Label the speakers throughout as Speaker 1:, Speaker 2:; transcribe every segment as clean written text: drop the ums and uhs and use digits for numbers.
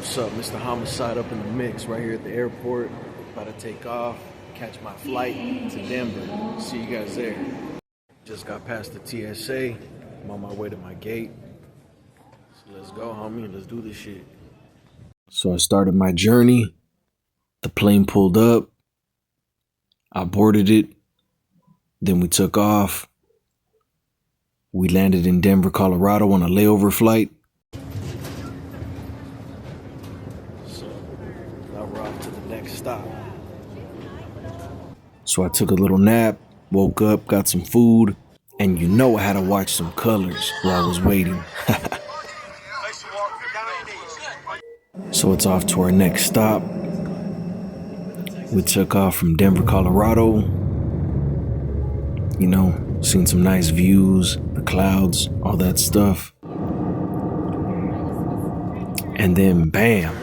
Speaker 1: What's up, Mr. Homicide up in the mix right here at the airport. About to take off, catch my flight to Denver. See you guys there. Just got past the TSA. I'm on my way to my gate. So let's go, homie. Let's do this shit. So I started my journey. The plane pulled up. I boarded it. Then we took off. We landed in Denver, Colorado on a layover flight. Stop. So I took a little nap, woke up, got some food, and you know I had to watch some colors while I was waiting. So it's off to our next stop. We took off from Denver, Colorado. You know, seen some nice views, the clouds, all that stuff. And then bam,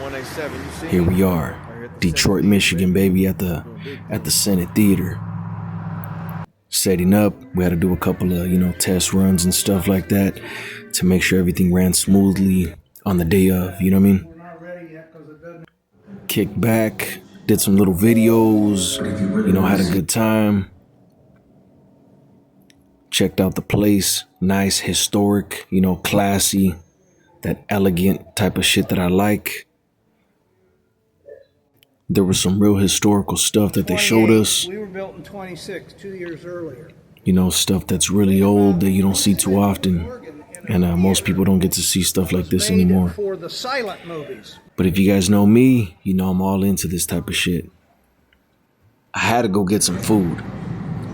Speaker 1: here we are. Detroit, Michigan, baby, at the Senate Theater. Setting up, we had to do a couple of, test runs and stuff like that to make sure everything ran smoothly on the day of, you know what I mean? Kicked back, did some little videos, had a good time. Checked out the place, nice, historic, classy, that elegant type of shit that I like. There was some real historical stuff that they showed us.
Speaker 2: We were built in 26, 2 years earlier.
Speaker 1: Stuff that's really old that you don't see too often. And most people don't get to see stuff like this anymore.
Speaker 2: For the silent movies.
Speaker 1: But if you guys know me, I'm all into this type of shit. I had to go get some food.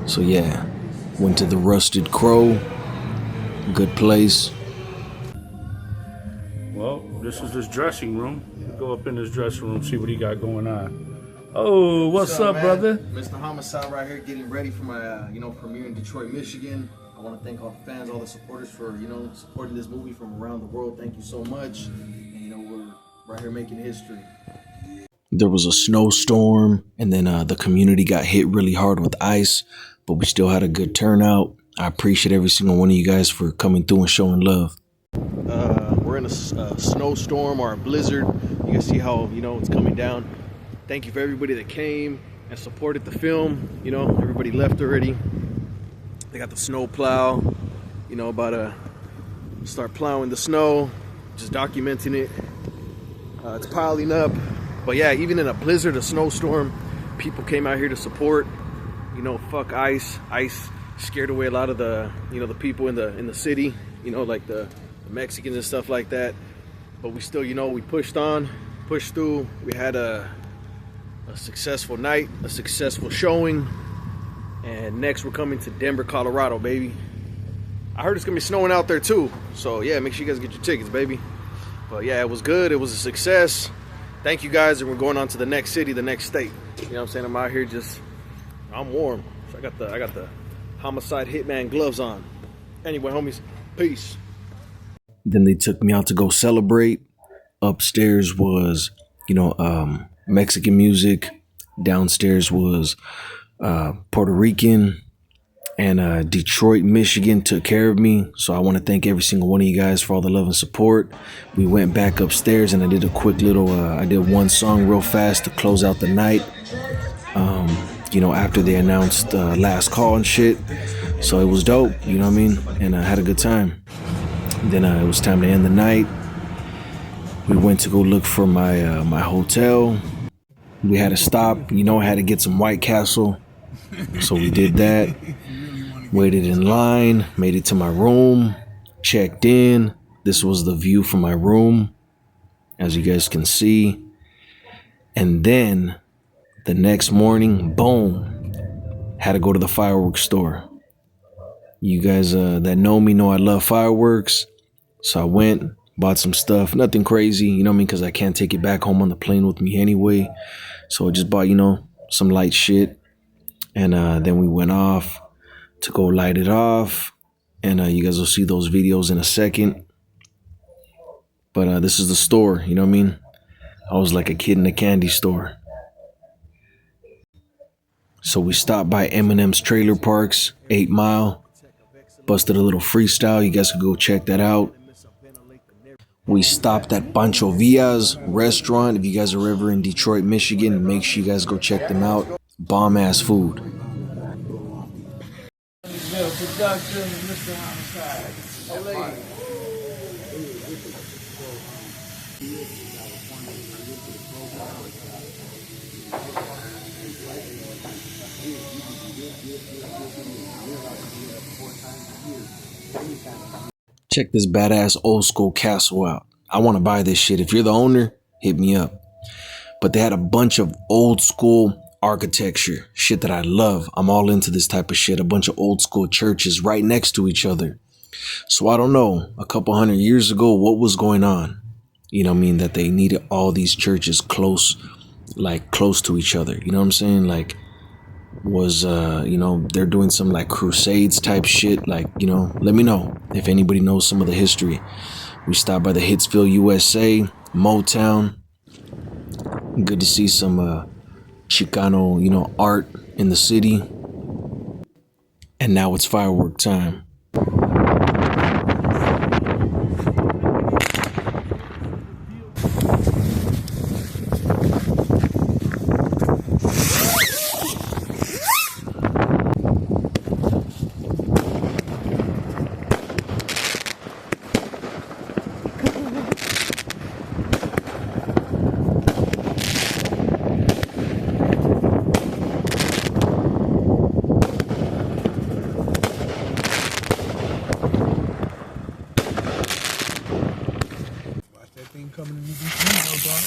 Speaker 1: So yeah, went to the Rusted Crow. Good place.
Speaker 3: Well, this is his dressing room. Go up in his dressing room, see what he got going on. Oh, what's up, brother?
Speaker 1: Mr. Homicide right here, getting ready for my, premiere in Detroit, Michigan. I want to thank all the fans, all the supporters for, supporting this movie from around the world. Thank you so much. And, we're right here making history. There was a snowstorm, and then the community got hit really hard with ice, but we still had a good turnout. I appreciate every single one of you guys for coming through and showing love. We're in a snowstorm or a blizzard. You can see how, it's coming down. Thank you for everybody that came and supported the film. Everybody left already. They got the snow plow, about to start plowing the snow, just documenting it. It's piling up. But yeah, even in a blizzard, a snowstorm, people came out here to support. Fuck ice. Ice scared away a lot of the, the people in the city, like the Mexicans and stuff like that. But we still, we pushed on, pushed through. We had a successful night, a successful showing. And next we're coming to Denver, Colorado, baby. I heard it's gonna be snowing out there too. So yeah, make sure you guys get your tickets, baby. But yeah, it was good. It was a success. Thank you guys. And we're going on to the next city, the next state. You know what I'm saying? I'm out here I'm warm. So I got the Homicide Hitman gloves on. Anyway, homies, peace. Then they took me out to go celebrate. Upstairs was, Mexican music. Downstairs was Puerto Rican. And Detroit, Michigan took care of me. So I want to thank every single one of you guys for all the love and support. We went back upstairs and I did a quick little, I did one song real fast to close out the night. After they announced last call and shit. So it was dope, you know what I mean? And I had a good time. Then it was time to end the night. We went to go look for my my hotel. We had to stop. I had to get some White Castle. So we did that. Waited in line. Made it to my room. Checked in. This was the view from my room, as you guys can see. And then the next morning, boom, had to go to the fireworks store. You guys that know me know I love fireworks. So I went, bought some stuff, nothing crazy, you know what I mean? Because I can't take it back home on the plane with me anyway. So I just bought, some light shit. And then we went off to go light it off. And you guys will see those videos in a second. But this is the store, you know what I mean? I was like a kid in a candy store. So we stopped by Eminem's Trailer Parks, 8 Mile. Busted a little freestyle. You guys can go check that out. We stopped at Pancho Villa's restaurant. If you guys are ever in Detroit, Michigan, make sure you guess go check them out. Bomb ass food.
Speaker 2: Production, Mr. Homicide.
Speaker 1: Check this badass old school castle out. I want to buy this shit. If you're the owner, hit me up. But they had a bunch of old school architecture, shit that I love. I'm all into this type of shit. A bunch of old school churches right next to each other. So I don't know, a couple 100 years ago, what was going on? You know what I mean? That they needed all these churches close to each other. You know what I'm saying? Like, was they're doing some like crusades type shit. Like, let me know if anybody knows some of the history. We stopped by the Hitsville, USA, Motown. Good to see some Chicano, art in the city. And now it's firework time.
Speaker 2: Coming in this window, dog.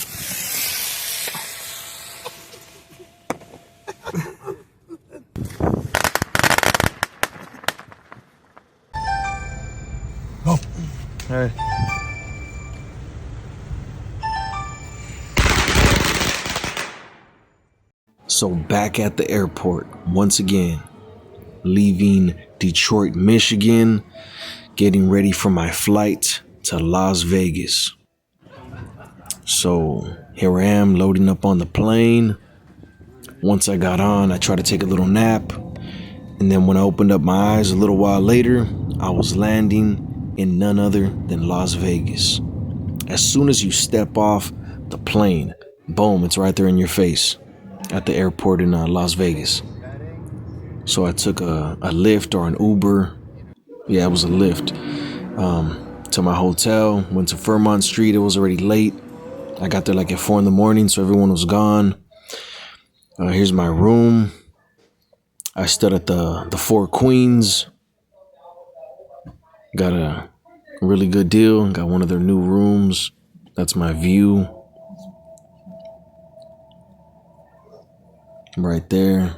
Speaker 1: Oh, all right. So back at the airport once again, leaving Detroit, Michigan, getting ready for my flight to Las Vegas. So here I am loading up on the plane. Once I got on, I tried to take a little nap. And then when I opened up my eyes a little while later, I was landing in none other than Las Vegas. As soon as you step off the plane, boom, it's right there in your face at the airport in Las Vegas. So I took a Lyft or an Uber. Yeah, it was a Lyft. To my hotel, went to Fairmont Street. It was already late. I got there like at 4 a.m, so everyone was gone. Here's my room. I stood at the Four Queens. Got a really good deal. Got one of their new rooms. That's my view. Right there.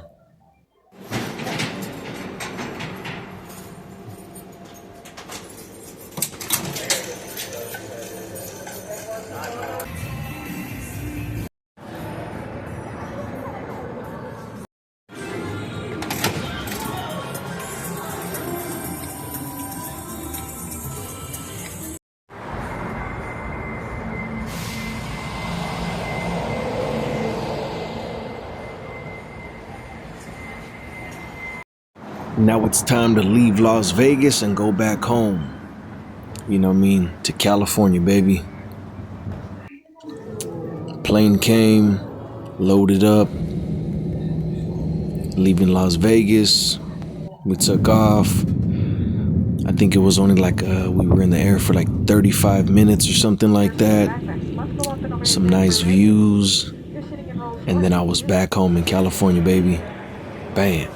Speaker 1: Now it's time to leave Las Vegas and go back home. You know what I mean? To California, baby. Plane came, loaded up, leaving Las Vegas. We took off. I think it was only like we were in the air for like 35 minutes or something like that. Some nice views. And then I was back home in California, baby. Bam.